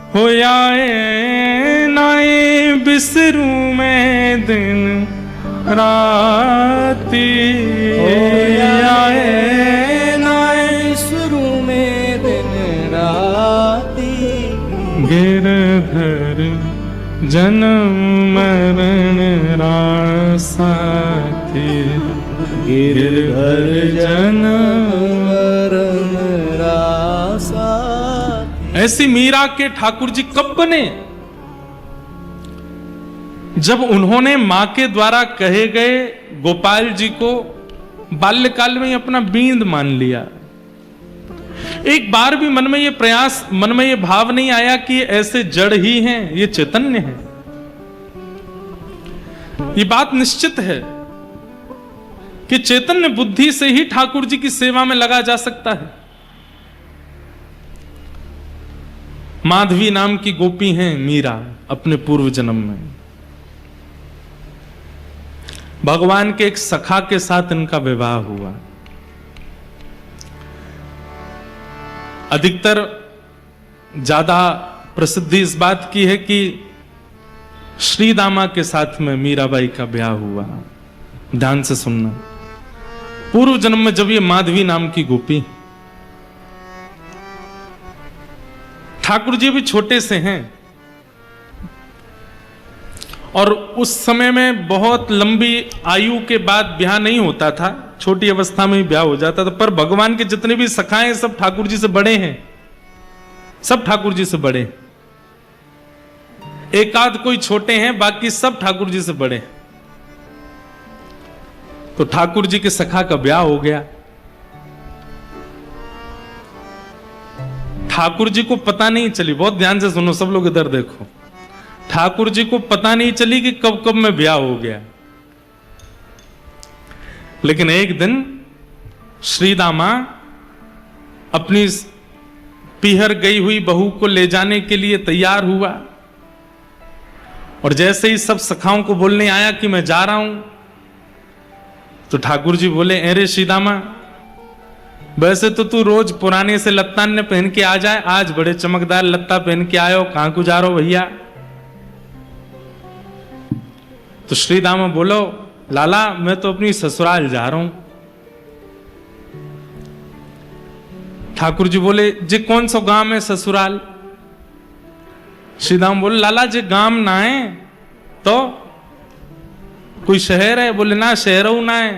हो आए नाए बिसरू में दिन राती, हो आए नाए बिसरू में दिन राती, गिरधर जन्म मरण रासाथी, गिरधर जन्म मरण रासाथी। ऐसी मीरा के ठाकुर जी कब बने? जब उन्होंने मां के द्वारा कहे गए गोपाल जी को बाल्यकाल में अपना बींद मान लिया। एक बार भी मन में ये प्रयास, मन में ये भाव नहीं आया कि ये ऐसे जड़ ही हैं, ये चैतन्य है। ये बात निश्चित है कि चैतन्य बुद्धि से ही ठाकुर जी की सेवा में लगा जा सकता है। माधवी नाम की गोपी हैं मीरा, अपने पूर्व जन्म में भगवान के एक सखा के साथ इनका विवाह हुआ। अधिकतर ज्यादा प्रसिद्धि इस बात की है कि श्री दामा के साथ में मीराबाई का ब्याह हुआ। ध्यान से सुनना, पूर्व जन्म में जब ये माधवी नाम की गोपी, ठाकुर जी भी छोटे से हैं और उस समय में बहुत लंबी आयु के बाद ब्याह नहीं होता था, छोटी अवस्था में ही ब्याह हो जाता था। पर भगवान के जितने भी सखाए सब ठाकुर जी से बड़े हैं, सब ठाकुर जी से बड़े। एकाध कोई छोटे हैं, बाकी सब ठाकुर जी से बड़े। तो ठाकुर जी के सखा का ब्याह हो गया। ठाकुर जी को पता नहीं चली, बहुत ध्यान से सुनो सब लोग, इधर देखो। ठाकुर जी को पता नहीं चली कि कब कब में ब्याह हो गया। लेकिन एक दिन श्री दामा अपनी पीहर गई हुई बहू को ले जाने के लिए तैयार हुआ और जैसे ही सब सखाओं को बोलने आया कि मैं जा रहा हूं, तो ठाकुर जी बोले, अरे श्री दामा, वैसे तो तू रोज पुराने से लत्तान ने पहन के आ जाए, आज बड़े चमकदार लत्ता पहन के आयो, कहां को जा रहे हो भैया? तो श्री दामा बोलो, लाला मैं तो अपनी ससुराल जा रहा हूं। ठाकुर जी बोले, जी कौन सा गांव है ससुराल? श्री दामा बोले, लाला जी गांव ना है तो कोई शहर है? बोले ना शहर ना है।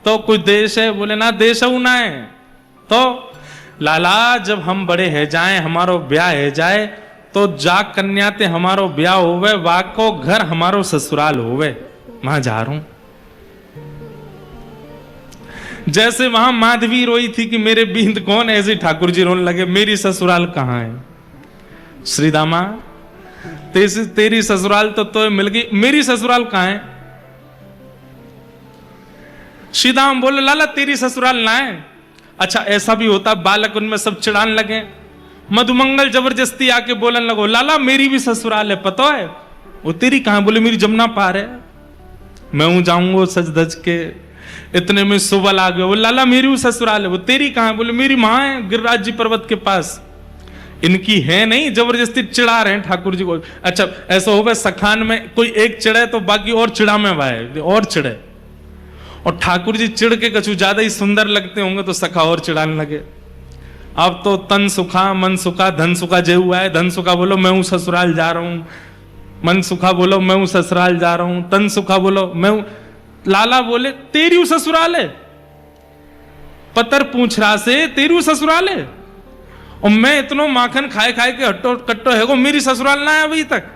तो कोई देश है? बोले ना देश ना है। तो लाला जब हम बड़े है जाए, हमारो ब्याह है जाए, तो जा कन्याते हमारो ब्याह होवे, वाको घर हमारो ससुराल होवे, वहां जा रहा हूं। जैसे वहां माधवी रोई थी कि मेरे बींद कौन, ऐसे ठाकुर जी रोने लगे, मेरी ससुराल कहां है? श्री दामा तेरी ससुराल तो मिल गई, मेरी ससुराल कहां है? श्री दामा बोले, लाला तेरी ससुराल ना है। अच्छा ऐसा भी होता, बालक उनमें सब चिढ़ान लगे। मधुमंगल जबरदस्ती आके बोलने लगो, लाला मेरी भी ससुराल है, पता है? वो तेरी कहां? बोले मेरी जमुना पार है, मैं हूं जाऊंगा सज धज के। इतने में सुबल आ गए, वो लाला मेरी भी ससुराल है। वो तेरी कहां? बोले मेरी मां है गिरिराज जी पर्वत के पास। इनकी है नहीं, जबरदस्ती चिढ़ा रहे हैं ठाकुर जी को। अच्छा ऐसा होगा सखान में कोई एक चिढ़े तो बाकी और चिढ़ा में वाए और चिढ़े, और ठाकुर जी चिढ़ के कछु ज्यादा ही सुंदर लगते होंगे तो सखा और चिढ़ाने लगे। अब तो तन सुखा मन सुखा धन सुखा जे हुआ है। धन सुखा बोलो मैं हूं ससुराल जा रहा हूं, मन सुखा बोलो मैं हूं ससुराल जा रहा हूं, तन सुखा बोलो मैं हूं। लाला बोले तेरी हूं ससुराल है, पतर पूछ रहा से तेरी हूं ससुराल है, और मैं इतनो माखन खाए खाए के हट्टो कट्टो है को मेरी ससुराल ना है अभी तक।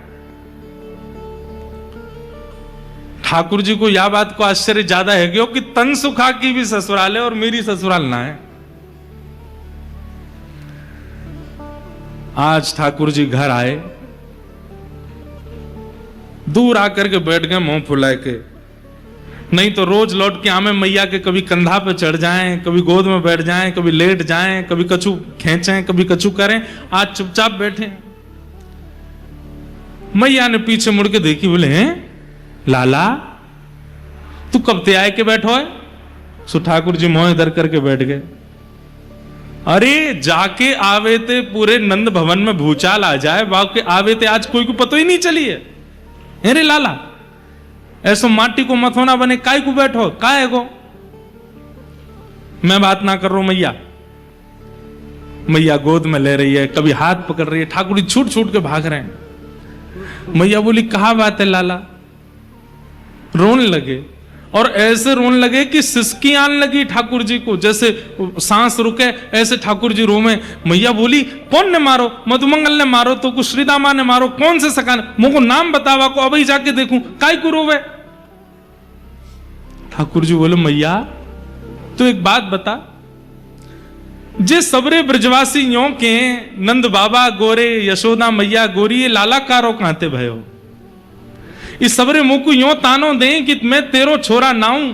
ठाकुर जी को यह बात को आश्चर्य ज्यादा है कि तन सुखा की भी ससुराल है और मेरी ससुराल ना है। आज ठाकुर जी घर आए, दूर आकर के बैठ गए मुंह फुलाए के। नहीं तो रोज लौट के आमे मैया के कभी कंधा पे चढ़ जाएं, कभी गोद में बैठ जाएं, कभी लेट जाएं, कभी कछु खींचें, कभी कछु करें। आज चुपचाप बैठे। मैया ने पीछे मुड़ के देखी, बोले हैं लाला तू कब ते आए के बैठो है? सो ठाकुर जी मोह इधर करके बैठ गए। अरे जाके आवे थे पूरे नंद भवन में भूचाल आ जाए, बाकी आवे थे आज कोई को पता ही नहीं चली है। अरे लाला ऐसो माटी को मथोना बने, काय को बैठो, काय है गो। मैं बात ना कर रहा हूं मैया, मैया गोद में ले रही है, कभी हाथ पकड़ रही है, ठाकुर जी छूट छूट के भाग रहे हैं। मैया बोली कहा बात है लाला, रोने लगे और ऐसे रोने लगे कि सिसकी आने लगी ठाकुर जी को, जैसे सांस रुके ऐसे ठाकुर जी रोमे। मैया बोली कौन ने मारो, मधुमंगल ने मारो तो कुछ श्रीदामा ने मारो, कौन से सकान, मुझको नाम बतावा को अभी जाके देखूं, काय को रोवे। ठाकुर जी बोले मैया तो एक बात बता, जे सबरे ब्रजवासी यों के नंद बाबा गोरे, यशोदा मैया गोरी, ये लाला कारो कहते भयो, इस सबरे मुकु यों तानो दे कि मैं तेरो छोरा नाऊं,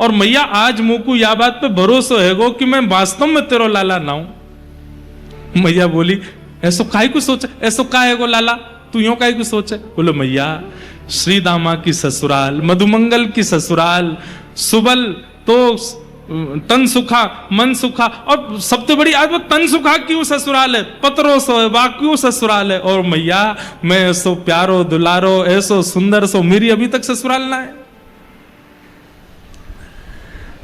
और मैया आज मुकु या बात पे भरोसा है गो कि मैं वास्तव में तेरो लाला नाऊं। मैया बोली ऐसो काय को सोचे, ऐसो का है गो लाला, तू यों काय को सोचे। बोलो मैया श्री दामा की ससुराल, मधुमंगल की ससुराल, सुबल तो तन सुखा मन सुखा, और सबसे बड़ी आज वो तन सुखा क्यों ससुराल है, पतरो सो है बा क्यों ससुराल है। और मैया मैं ऐसो प्यारो दुलारो ऐसो सुंदर सो मेरी अभी तक ससुराल ना है।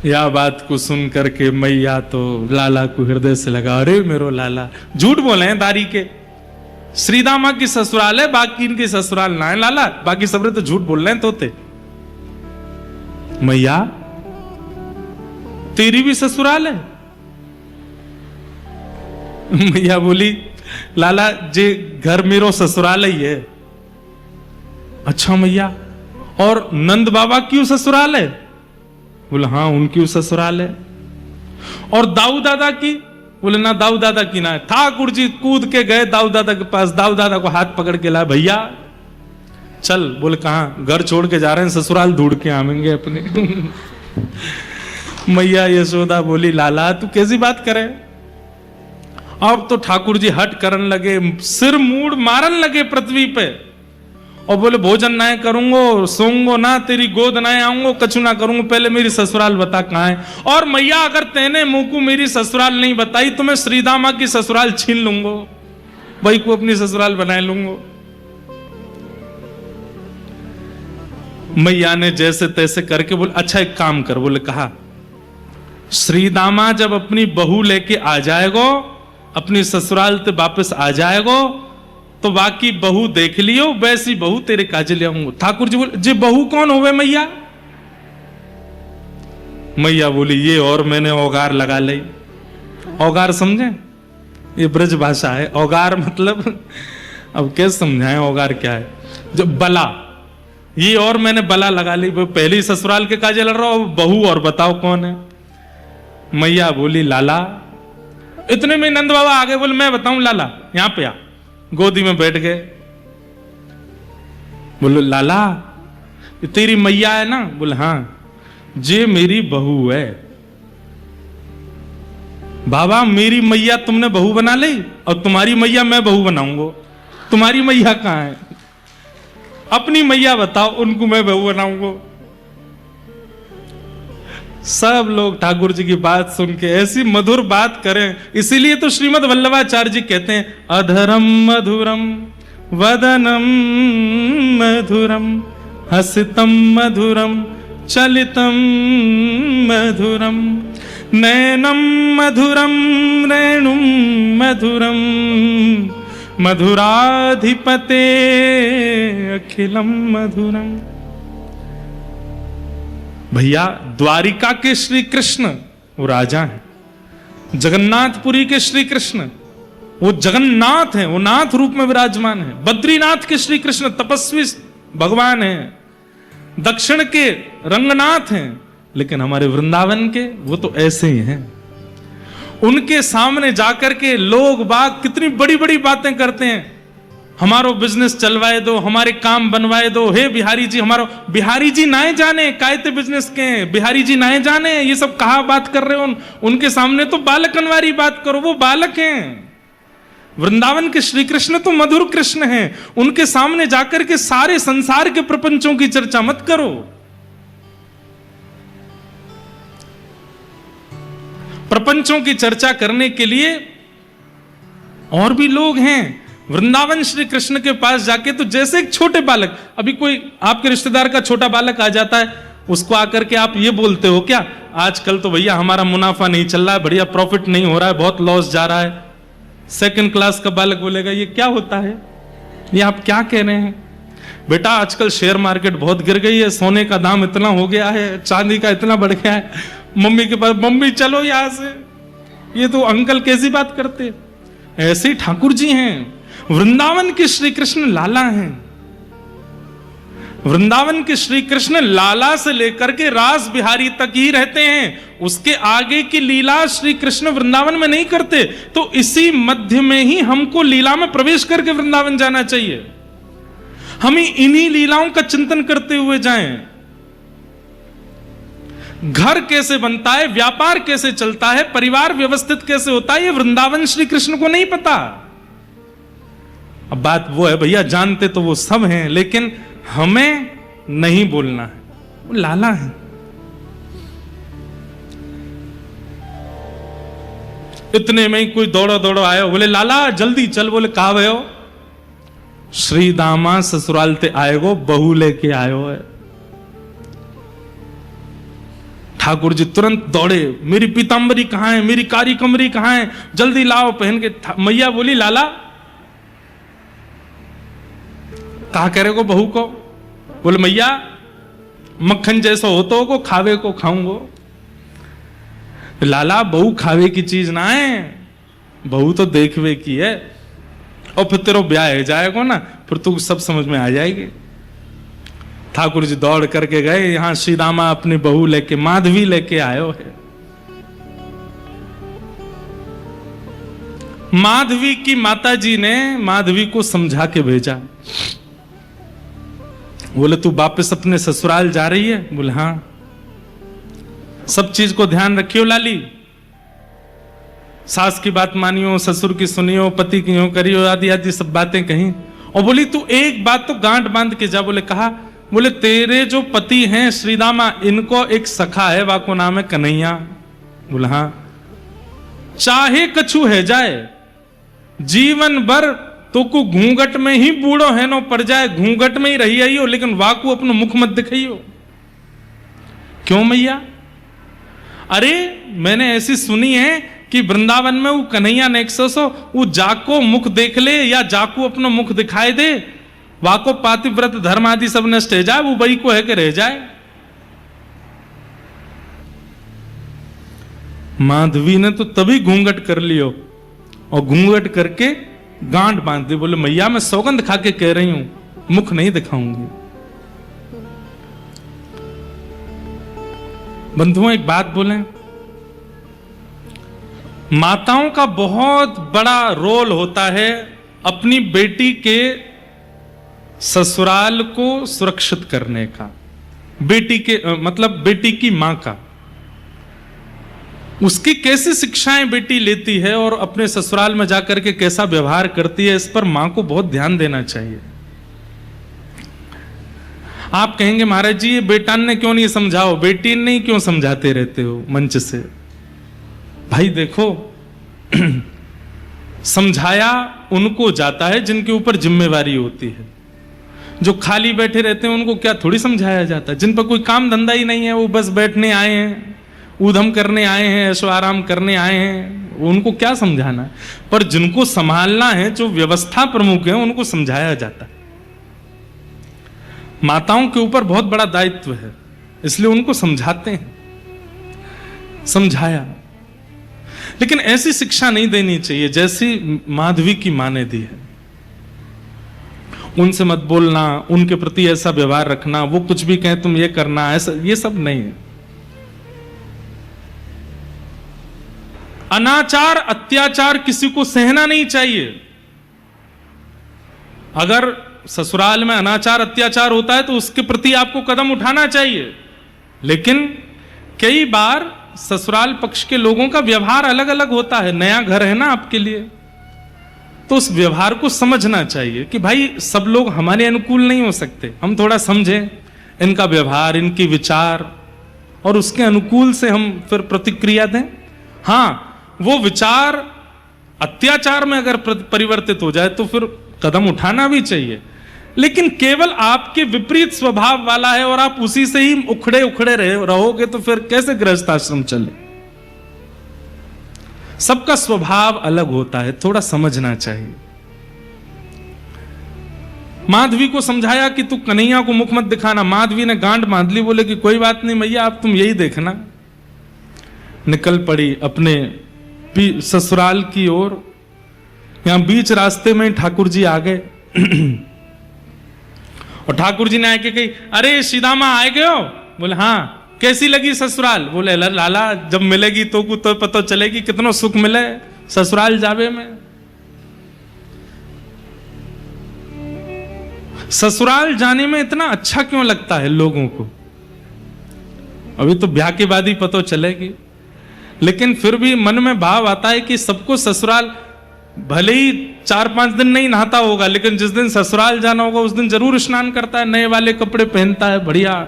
या बात को सुन करके मैया तो लाला को हृदय से लगा, अरे मेरो लाला झूठ बोले हैं दारी के, श्रीदामा की ससुराल है बाकी इनकी ससुराल ना है लाला, बाकी सबरे तो झूठ बोल रहे हैं तोते। मैया तेरी भी ससुराल है। मैया बोली लाला जे घर मेरो ससुराल ही है। अच्छा मैया और नंद बाबा क्यों ससुराल है। बोले हाँ उनकी ससुराल है। और दाऊ दादा की, बोले ना दाऊ दादा की ना है। ठाकुर जी कूद के गए दाऊ दादा के पास, दाऊ दादा को हाथ पकड़ के लाए, भैया चल। बोले कहां, घर छोड़ के जा रहे हैं, ससुराल ढूंढ के आवेंगे अपने। मैया यशोदा बोली लाला तू कैसी बात करे। अब तो ठाकुर जी हट करने लगे, सिर मूड मारन लगे पृथ्वी पे, और बोले भोजन ना करूंगो, सोऊंगो ना, तेरी गोद ना आऊंगो, कछु ना करूंगो, पहले मेरी ससुराल बता कहां है। और मैया अगर तेने मुंह को मेरी ससुराल नहीं बताई तो मैं श्रीदामा की ससुराल छीन लूंगो, वही को अपनी ससुराल बना लूंगो। मैया ने जैसे तैसे करके बोले अच्छा एक काम कर। बोले कहा श्रीदामा जब अपनी बहू लेके आ जाएगो, अपनी ससुराल से वापस आ जाएगो, तो बाकी बहू देख लियो, वैसी बहू तेरे काजे ले आऊंगा। ठाकुर जी बोले जे बहू कौन होवे मैया। मैया बोली ये और मैंने औगार लगा ली। औगार समझे, ये ब्रज भाषा है। औगार मतलब अब कैसे समझाएं औगार क्या है। जो बला, ये और मैंने बला लगा ली, पहली ससुराल के काजे लड़ रहा हो, बहू और बताओ कौन है। मैया बोली लाला। इतने में नंद बाबा आगे, बोले मैं बताऊं लाला, यहां पे आ। गोदी में बैठ गए। बोले लाला तेरी मैया है ना। बोले हाँ, जे मेरी बहू है। बाबा मेरी मैया तुमने बहू बना ली और तुम्हारी मैया मैं बहू बनाऊंगा। तुम्हारी मैया कहां है, अपनी मैया बताओ, उनको मैं बहू बनाऊंगा। सब लोग ठाकुर जी की बात सुन के ऐसी मधुर बात करें। इसीलिए तो श्रीमद् वल्लभाचार्य जी कहते हैं अधरम मधुरम वदनम मधुरम हसितम मधुरम चलितम मधुरम नैनम मधुरम रेणुम मधुरम मधुराधिपते अखिलम मधुरम। भैया द्वारिका के श्री कृष्ण वो राजा हैं, जगन्नाथपुरी के श्री कृष्ण वो जगन्नाथ हैं, वो नाथ रूप में विराजमान है। बद्रीनाथ के श्री कृष्ण तपस्वी भगवान हैं, दक्षिण के रंगनाथ हैं, लेकिन हमारे वृंदावन के वो तो ऐसे ही हैं। उनके सामने जाकर के लोग बाग कितनी बड़ी बड़ी बातें करते हैं, हमारो बिजनेस चलवाए दो, हमारे काम बनवाए दो, हे बिहारी जी हमारो। बिहारी जी नाए जाने कायते बिजनेस के, बिहारी जी नाए जाने ये सब कहा बात कर रहे हो। उनके सामने तो बालकनवारी बात करो, वो बालक हैं। वृंदावन के श्री कृष्ण तो मधुर कृष्ण हैं, उनके सामने जाकर के सारे संसार के प्रपंचों की चर्चा मत करो। प्रपंचों की चर्चा करने के लिए और भी लोग हैं। वृंदावन श्री कृष्ण के पास जाके तो जैसे एक छोटे बालक, अभी कोई आपके रिश्तेदार का छोटा बालक आ जाता है, उसको आकर के आप ये बोलते हो क्या, आजकल तो भैया हमारा मुनाफा नहीं चल रहा है, बढ़िया प्रॉफिट नहीं हो रहा है, बहुत लॉस जा रहा है। सेकंड क्लास का बालक बोलेगा ये क्या होता है, ये आप क्या कह रहे हैं? बेटा आजकल शेयर मार्केट बहुत गिर गई है, सोने का दाम इतना हो गया है, चांदी का इतना बढ़ गया है। मम्मी के पास, मम्मी चलो यहां से, ये तो अंकल कैसी बात करते। ऐसे ही ठाकुर जी हैं, वृंदावन के श्री कृष्ण लाला हैं। वृंदावन के श्री कृष्ण लाला से लेकर के रास बिहारी तक ही रहते हैं, उसके आगे की लीला श्री कृष्ण वृंदावन में नहीं करते। तो इसी मध्य में ही हमको लीला में प्रवेश करके वृंदावन जाना चाहिए। हम इन्हीं लीलाओं का चिंतन करते हुए जाएं। घर कैसे बनता है, व्यापार कैसे चलता है, परिवार व्यवस्थित कैसे होता है, ये वृंदावन श्री कृष्ण को नहीं पता। अब बात वो है भैया, जानते तो वो सब हैं, लेकिन हमें नहीं बोलना है, वो लाला है। इतने में ही कोई दौड़ो दौड़ो आयो, बोले लाला जल्दी चल। बोले कहा भयो? श्री दामा ससुराल ते आएगो, बहू लेके आयो है। ठाकुर जी तुरंत दौड़े, मेरी पीतांबरी कहां है, मेरी कारी कमरी कहां है, जल्दी लाओ पहन के। मैया बोली लाला कहा करेगो बहू को? बोले मैया मक्खन जैसा हो तो को खावे को खाऊंगो। लाला बहू खावे की चीज ना है, बहू तो देखवे की है, और फिर तेरा ब्याह हो जाएगा ना, फिर तू सब समझ में आ जाएगी। ठाकुर जी दौड़ करके गए, यहां श्री रामा अपनी बहू लेके, माधवी लेके आयो है। माधवी की माता जी ने माधवी को समझा के भेजा। बोले तू वापस अपने ससुराल जा रही है? बोले हाँ। सब चीज को ध्यान रखियो लाली, सास की बात मानियो, ससुर की सुनियो, पति की यूं करियो, आदि आदि सब बातें कहीं। और बोली तू एक बात तो गांठ बांध के जा। बोले कहा? बोले तेरे जो पति हैं श्रीदामा, इनको एक सखा है, वाको नाम है कन्हैया। बोले हाँ। चाहे कछु है जाए, जीवन भर तो को घूंघट में ही बूढ़ो है नो पड़ जाए, घूंघट में ही रही आई हो, लेकिन वाकू अपनो मुख मत दिखाइयो। क्यों मैया? अरे मैंने ऐसी सुनी है कि वृंदावन में वो कन्हैया नेक्सो वो जाको मुख देख ले या जाको अपना मुख दिखाई दे, वाको पातिव्रत धर्म आदि सब नष्ट हो जाए, वो वही को है कि रह जाए। माधवी ने तो तभी घूंघट कर लियो, और घूंघट करके गांठ बांध दी। बोले मैया मैं सौगंध खा के कह रही हूं, मुख नहीं दिखाऊंगी। बंधुओं एक बात बोलें, माताओं का बहुत बड़ा रोल होता है अपनी बेटी के ससुराल को सुरक्षित करने का। बेटी के मतलब बेटी की मां का, उसकी कैसी शिक्षाएं बेटी लेती है और अपने ससुराल में जाकर के कैसा व्यवहार करती है, इस पर मां को बहुत ध्यान देना चाहिए। आप कहेंगे महाराज जी ये बेटान ने क्यों नहीं समझाओ, बेटी ने क्यों समझाते रहते हो मंच से? भाई देखो समझाया उनको जाता है जिनके ऊपर जिम्मेवारी होती है। जो खाली बैठे रहते हैं उनको क्या थोड़ी समझाया जाता है? जिन पर कोई काम धंधा ही नहीं है, वो बस बैठने आए हैं, ऊधम करने आए हैं, ऐशो आराम करने आए हैं, उनको क्या समझाना है? पर जिनको संभालना है, जो व्यवस्था प्रमुख है, उनको समझाया जाता है। माताओं के ऊपर बहुत बड़ा दायित्व है, इसलिए उनको समझाते हैं, समझाया। लेकिन ऐसी शिक्षा नहीं देनी चाहिए जैसी माधवी की मां ने दी है। उनसे मत बोलना, उनके प्रति ऐसा व्यवहार रखना, वो कुछ भी कहें तुम ये करना, ऐसा ये सब नहीं है। अनाचार अत्याचार किसी को सहना नहीं चाहिए। अगर ससुराल में अनाचार अत्याचार होता है तो उसके प्रति आपको कदम उठाना चाहिए। लेकिन कई बार ससुराल पक्ष के लोगों का व्यवहार अलग अलग होता है। नया घर है ना आपके लिए, तो उस व्यवहार को समझना चाहिए कि भाई सब लोग हमारे अनुकूल नहीं हो सकते, हम थोड़ा समझें इनका व्यवहार, इनके विचार, और उसके अनुकूल से हम फिर प्रतिक्रिया दें। हां, वो विचार अत्याचार में अगर परिवर्तित हो जाए तो फिर कदम उठाना भी चाहिए, लेकिन केवल आपके विपरीत स्वभाव वाला है और आप उसी से ही उखड़े उखड़े रहोगे तो फिर कैसे गृहस्थ आश्रम चले। सबका स्वभाव अलग होता है, थोड़ा समझना चाहिए। माधवी को समझाया कि तू कन्हैया को मुख मत दिखाना। माधवी ने गांड बांध ली, बोले कि कोई बात नहीं मैया, आप तुम यही देखना। निकल पड़ी अपने ससुराल की ओर। यहां बीच रास्ते में ठाकुर जी आ गए और ठाकुर जी ने आके कही, अरे सीदामा आए गए हो? बोले हाँ। कैसी लगी ससुराल? बोले लाला जब मिलेगी तो को तो पता चलेगी कितना सुख मिले ससुराल जावे में। ससुराल जाने में इतना अच्छा क्यों लगता है लोगों को? अभी तो ब्याह के बाद ही पता चलेगी, लेकिन फिर भी मन में भाव आता है कि सबको ससुराल, भले ही 4-5 दिन नहीं नहाता होगा, लेकिन जिस दिन ससुराल जाना होगा उस दिन जरूर स्नान करता है, नए वाले कपड़े पहनता है, बढ़िया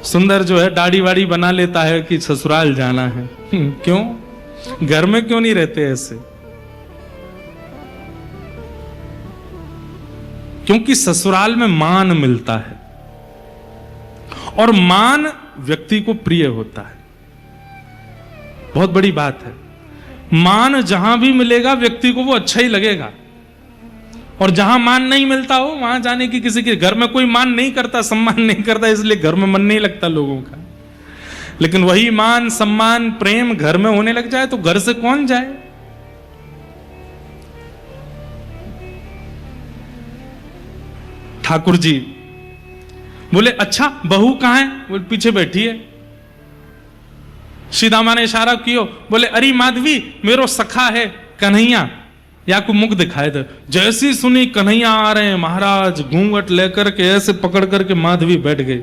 सुंदर जो है दाढ़ी वाड़ी बना लेता है कि ससुराल जाना है। क्यों? घर में क्यों नहीं रहते ऐसे? क्योंकि ससुराल में मान मिलता है और मान व्यक्ति को प्रिय होता है। बहुत बड़ी बात है। मान जहां भी मिलेगा व्यक्ति को वो अच्छा ही लगेगा, और जहां मान नहीं मिलता हो वहां जाने की किसी के घर में कोई मान नहीं करता, सम्मान नहीं करता, इसलिए घर में मन नहीं लगता लोगों का। लेकिन वही मान सम्मान प्रेम घर में होने लग जाए तो घर से कौन जाए? ठाकुर जी बोले अच्छा बहू कहां है? बोले पीछे बैठी है। सीदामा ने इशारा कियो, बोले अरे माधवी मेरो सखा है कन्हैया, या को मुख दिखाए दे। जैसी सुनी कन्हैया आ रहे हैं महाराज, घूंघट लेकर के ऐसे पकड़ करके माधवी बैठ गई।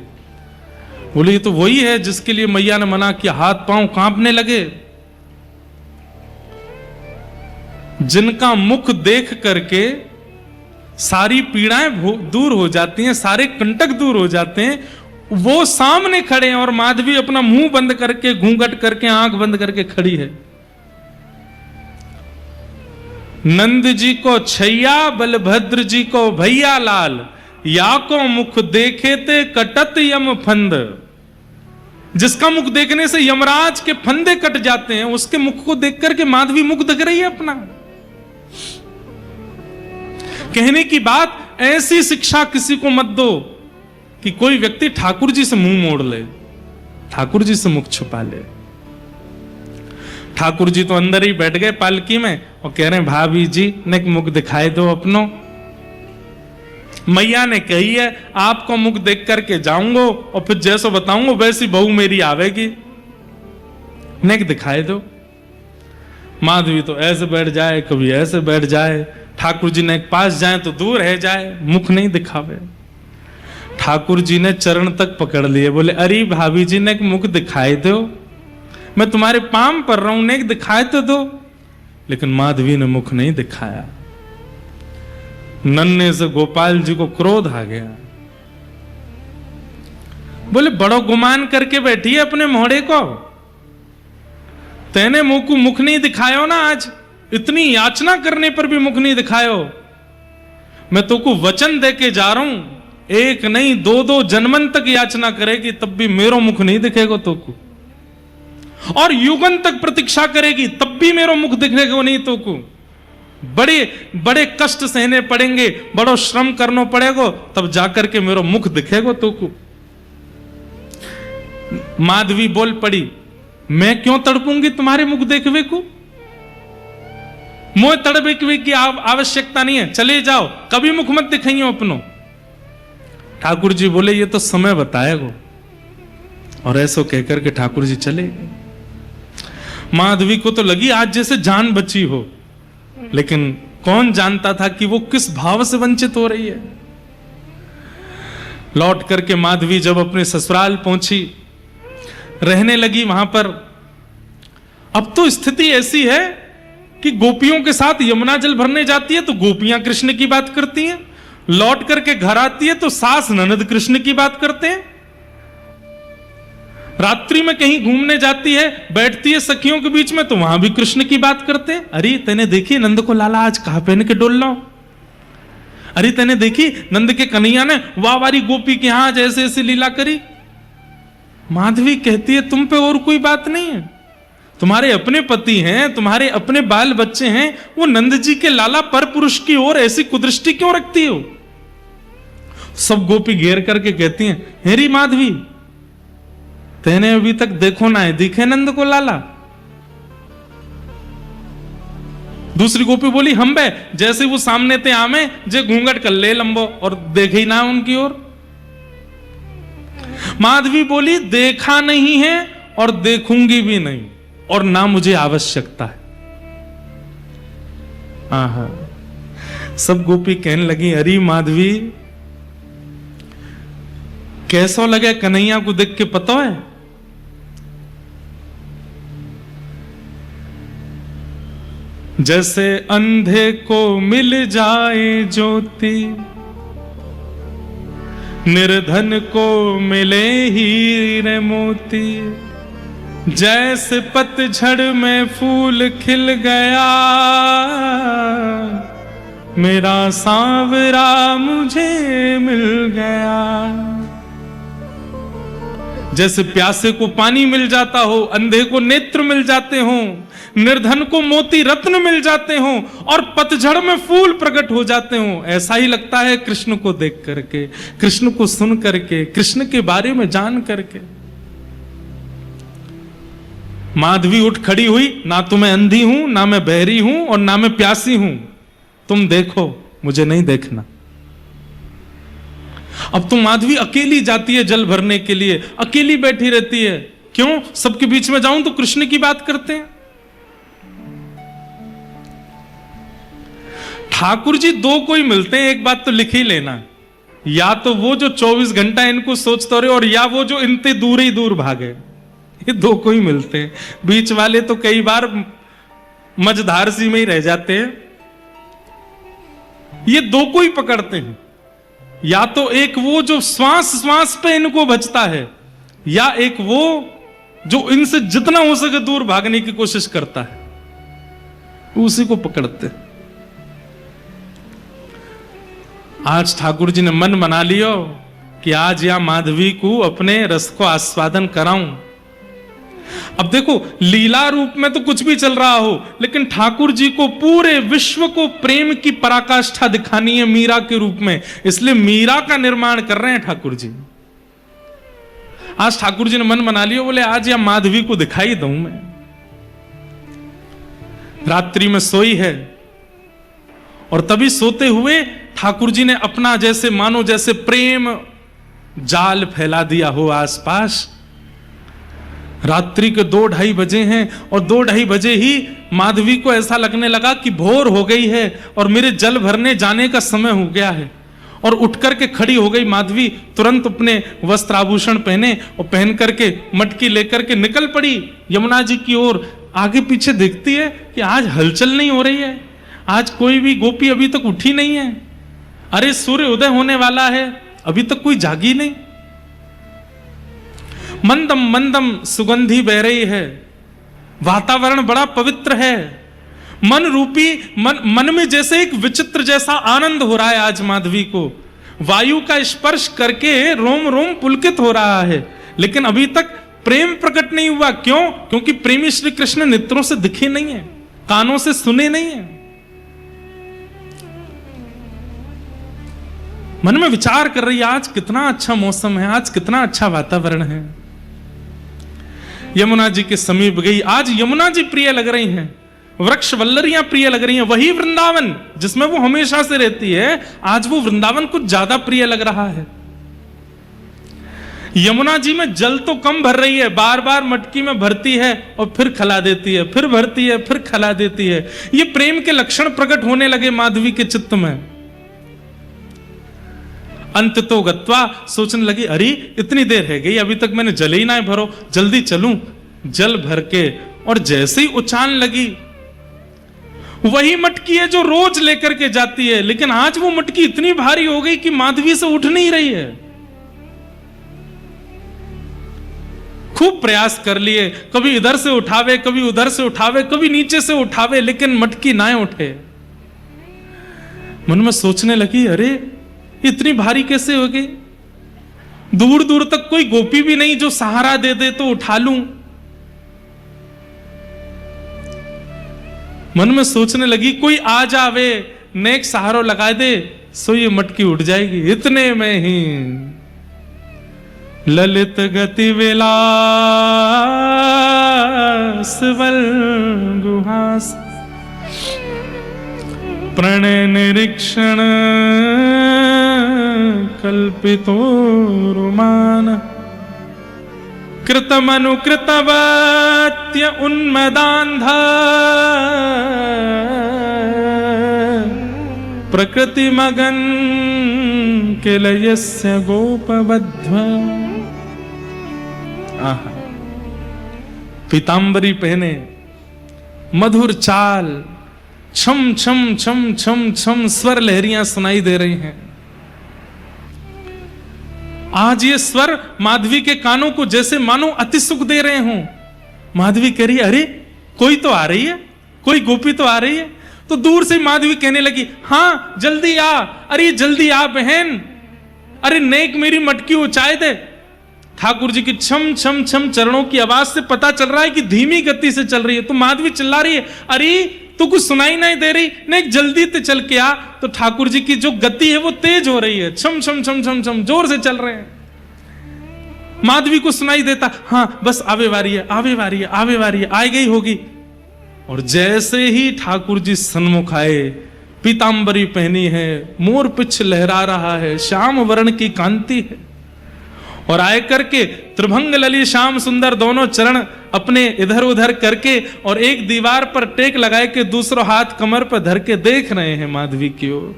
बोले ये तो वही है जिसके लिए मैया ने मना किया। हाथ पांव कांपने लगे। जिनका मुख देख करके सारी पीड़ाएं दूर हो जाती हैं, सारे कंटक दूर हो जाते हैं, वो सामने खड़े हैं और माधवी अपना मुंह बंद करके, घूंघट करके, आंख बंद करके खड़ी है। नंद जी को छैया, बलभद्र जी को भैया लाल, या को मुख देखे ते कटत यम फंद। जिसका मुख देखने से यमराज के फंदे कट जाते हैं, उसके मुख को देख करके माधवी मुख दिख रही है अपना। कहने की बात, ऐसी शिक्षा किसी को मत दो कि कोई व्यक्ति ठाकुर जी से मुंह मोड़ ले, ठाकुर जी से मुख छुपा ले। ठाकुर जी तो अंदर ही बैठ गए पालकी में और कह रहे हैं भाभी जी ने मुख दिखाई दो अपनो। मैया ने कही है आपको मुख देख करके जाऊंगा और फिर जैसा बताऊंगा वैसी बहू मेरी आवेगी, नेक दिखाई दो। माधवी तो ऐसे बैठ जाए, कभी ऐसे बैठ जाए। ठाकुर जी ने पास जाए तो दूर रह जाए, मुख नहीं दिखावे। ठाकुर जी ने चरण तक पकड़ लिए, बोले अरे भाभी जी ने मुख दिखाई दो, मैं तुम्हारे पाम पर रहा हूं, ने दिखाए तो दो। लेकिन माधवी ने मुख नहीं दिखाया। नन्हे से गोपाल जी को क्रोध आ गया। बोले बड़ो गुमान करके बैठी है अपने मोहड़े को, तेने मुंह को मुख नहीं दिखायो ना। आज इतनी याचना करने पर भी मुख नहीं दिखायो। मैं तो को वचन दे के जा रहा हूं, एक नहीं 2-2 जन्मन तक याचना करेगी तब भी मेरो मुख नहीं दिखेगा तो को, और युगन तक प्रतीक्षा करेगी तब भी मेरो मुख दिखेगा नहीं तो को। बड़े बड़े कष्ट सहने पड़ेंगे, बड़ो श्रम करना पड़ेगा, तब जाकर के मेरो मुख दिखेगा तो को। माधवी बोल पड़ी, मैं क्यों तड़पूंगी तुम्हारे मुख देखवे को? मोह तड़पे की आवश्यकता नहीं है, चले जाओ, कभी मुख मत दिखाइयो अपनो। ठाकुर जी बोले ये तो समय बताएगा, और ऐसा कहकर के ठाकुर जी चले गए। माधवी को तो लगी आज जैसे जान बची हो, लेकिन कौन जानता था कि वो किस भाव से वंचित हो रही है। लौट करके माधवी जब अपने ससुराल पहुंची, रहने लगी वहां पर। अब तो स्थिति ऐसी है कि गोपियों के साथ यमुना जल भरने जाती है तो गोपियां कृष्ण की बात करती हैं, लौट करके घर आती है तो सास ननद कृष्ण की बात करते हैं। रात्रि में कहीं घूमने जाती है, बैठती है सखियों के बीच में, तो वहां भी कृष्ण की बात करते हैं। अरे तेने देखी नंद को लाला आज कहा पहन के डोल रहा हो? अरे तेने देखी नंद के कन्हैया ने वाह वारी गोपी के यहां जैसे ऐसी लीला करी। माधवी कहती है तुम पे और कोई बात नहीं है, तुम्हारे अपने पति हैं, तुम्हारे अपने बाल बच्चे हैं, वो नंद जी के लाला पर पुरुष की ओर ऐसी कुदृष्टि क्यों रखती हो? सब गोपी घेर करके कहती हैं, हेरी माधवी तेने अभी तक देखो ना है दिखे नंद को लाला। दूसरी गोपी बोली हम बे, जैसे वो सामने थे आमे जे घूंघट कर ले लंबो और देखे ही ना उनकी ओर। माधवी बोली देखा नहीं है और देखूंगी भी नहीं और ना मुझे आवश्यकता है। आहा, सब गोपी कहने लगी अरे माधवी कैसा लगे कन्हैया को देख के पता है? जैसे अंधे को मिल जाए ज्योति, निर्धन को मिले हीरे मोती, जैसे पतझड़ में फूल खिल गया मेरा सांवरा मुझे मिल गया। जैसे प्यासे को पानी मिल जाता हो, अंधे को नेत्र मिल जाते हो, निर्धन को मोती रत्न मिल जाते हो और पतझड़ में फूल प्रकट हो जाते हो, ऐसा ही लगता है कृष्ण को देख करके, कृष्ण को सुन करके, कृष्ण के बारे में जान करके। माधवी उठ खड़ी हुई, ना तो मैं अंधी हूं, ना मैं बहरी हूं और ना मैं प्यासी हूं, तुम देखो मुझे नहीं देखना। अब तो माधवी अकेली जाती है जल भरने के लिए, अकेली बैठी रहती है। क्यों? सबके बीच में जाऊं तो कृष्ण की बात करते हैं। ठाकुर जी दो कोई मिलते हैं, एक बात तो लिख ही लेना, या तो वो जो 24 घंटा इनको सोचते रहे और या वो जो इनते दूर ही दूर भागे। ये दो कोई मिलते हैं, बीच वाले तो कई बार मझधार सी में ही रह जाते हैं। ये दो कोई पकड़ते हैं, या तो एक वो जो श्वास श्वास पे इनको बचता है, या एक वो जो इनसे जितना हो सके दूर भागने की कोशिश करता है, उसी को पकड़ते हैं। आज ठाकुर जी ने मन बना लियो कि आज या माधवी को अपने रस को आस्वादन कराऊं। अब देखो लीला रूप में तो कुछ भी चल रहा हो, लेकिन ठाकुर जी को पूरे विश्व को प्रेम की पराकाष्ठा दिखानी है मीरा के रूप में, इसलिए मीरा का निर्माण कर रहे हैं ठाकुर जी। आज ठाकुर जी ने मन बना लिया, बोले आज या माधवी को दिखाई दूं मैं। रात्रि में सोई है और तभी सोते हुए ठाकुर जी ने अपना जैसे मानो जैसे प्रेम जाल फैला दिया हो आसपास। रात्रि के 2-2:30 बजे हैं और 2-2:30 बजे ही माधवी को ऐसा लगने लगा कि भोर हो गई है और मेरे जल भरने जाने का समय हो गया है, और उठ करके खड़ी हो गई माधवी। तुरंत अपने वस्त्र आभूषण पहने और पहन करके मटकी लेकर के निकल पड़ी यमुना जी की ओर। आगे पीछे देखती है कि आज हलचल नहीं हो रही है, आज कोई भी गोपी अभी तक उठी नहीं है। अरे सूर्य उदय होने वाला है, अभी तक कोई जागी नहीं। मंदम मंदम सुगंधी बह रही है, वातावरण बड़ा पवित्र है, मन रूपी मन में जैसे एक विचित्र जैसा आनंद हो रहा है। आज माधवी को वायु का स्पर्श करके रोम रोम पुलकित हो रहा है, लेकिन अभी तक प्रेम प्रकट नहीं हुआ। क्यों? क्योंकि प्रेमी श्री कृष्ण नेत्रों से दिखे नहीं है, कानों से सुने नहीं है। मन में विचार कर रही है, आज कितना अच्छा मौसम है, आज कितना अच्छा वातावरण है। यमुना जी के समीप गई, आज यमुना जी प्रिय लग रही हैं, वृक्ष वल्लरियां प्रिय लग रही हैं। वही वृंदावन जिसमें वो हमेशा से रहती है, आज वो वृंदावन कुछ ज्यादा प्रिय लग रहा है। यमुना जी में जल तो कम भर रही है, बार बार मटकी में भरती है और फिर खला देती है, फिर भरती है, फिर खला देती है। ये प्रेम के लक्षण प्रकट होने लगे माधवी के चित्त में। अंत तो गत्वा सोचने लगी, अरे इतनी देर है गई, अभी तक मैंने जल ही ना भरो, जल्दी चलूं। जल भर के और जैसे ही उछान लगी, वही मटकी है जो रोज लेकर के जाती है, लेकिन आज वो मटकी इतनी भारी हो गई कि माधवी से उठ नहीं रही है। खूब प्रयास कर लिए, कभी इधर से उठावे, कभी उधर से उठावे, कभी नीचे से उठावे, लेकिन मटकी ना उठे। मन में सोचने लगी, अरे इतनी भारी कैसे हो गई? दूर दूर तक कोई गोपी भी नहीं जो सहारा दे दे तो उठा लूं। मन में सोचने लगी, कोई आ जावे, नेक सहारो लगा दे, सो ये मटकी उठ जाएगी। इतने में ही ललित गति विलास वल गुहास प्रणय निरीक्षण कल्पितो रुमान कृतमनुकृतवत्य उन्मदान्ध प्रकृति मगन किलयस्य गोपबद्ध। आहा, पीतांबरी पहने, मधुर चाल, छम छम छम छम छम स्वर लहरियां सुनाई दे रही हैं। आज ये स्वर माधवी के कानों को जैसे मानो अति सुख दे रहे हों। माधवी कह रही है, अरे कोई तो आ रही है, कोई गोपी तो आ रही है। तो दूर से माधवी कहने लगी, हाँ जल्दी आ, अरे जल्दी आ बहन, अरे नेक मेरी मटकी उचाए दे। ठाकुर जी की छम छम छम चरणों की आवाज से पता चल रहा है कि धीमी गति से चल रही है। तो माधवी चिल्ला रही है, अरे तो कुछ सुनाई नहीं दे रही, नेक जल्दी से चल के आ। तो ठाकुर जी की जो गति है वो तेज हो रही है, छम छम छम छम छम जोर से चल रहे हैं। माधवी को सुनाई देता, हाँ बस आवे वारी है, आवे वारी है, आवे वारी है, आ गई होगी। और जैसे ही ठाकुर जी सन्मुख आए, पीतांबरी पहनी है, मोर पिछ लहरा रहा है, श्याम वर्ण की कांति है। और आए करके त्रिभंग लली श्याम सुंदर दोनों चरण अपने इधर उधर करके और एक दीवार पर टेक लगाए के दूसरा हाथ कमर पर धर के देख रहे हैं माधवी की ओर।